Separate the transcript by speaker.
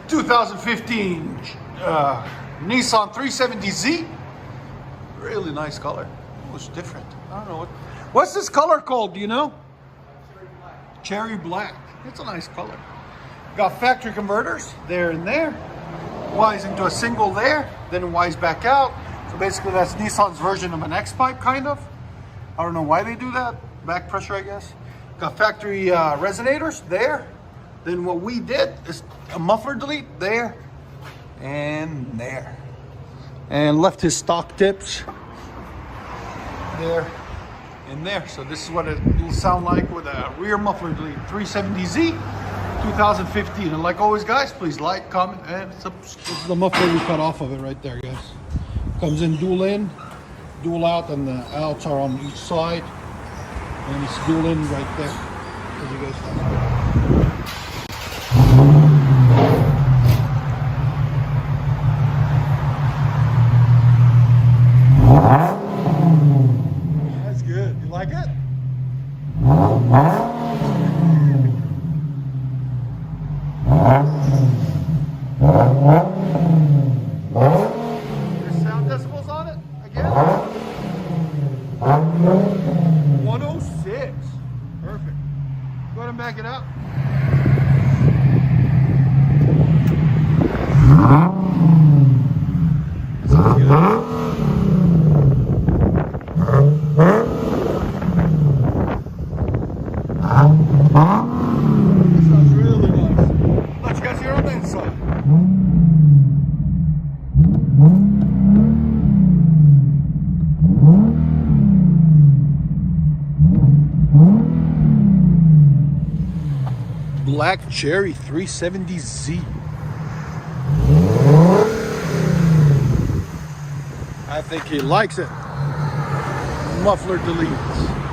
Speaker 1: 2015 Nissan 370z. Really nice color. It was different. I don't know what's this color called. Do you know? Cherry black. It's a nice color. Got factory converters there and there. Y's into a single there, then Y's back out. So basically that's Nissan's version of an X-pipe kind of. I don't know why they do that. Back pressure, I guess. Got factory resonators there. Then what we did is a muffler delete there and there. And left his stock tips there and there. So this is what it will sound like with a rear muffler delete 370Z 2015. And like always, guys, please like, comment, and subscribe. This is the muffler we cut off of it right there, guys. Comes in, dual out, and the outs are on each side. And it's dual in right there, as you guys know. That's good. You like it? There's sound decibels on it again. 106. Perfect. Go ahead and back it up. Sounds good. Sounds really nice. Let you guys hear on the inside. Black Cherry 370Z. I think he likes it. Muffler deletes.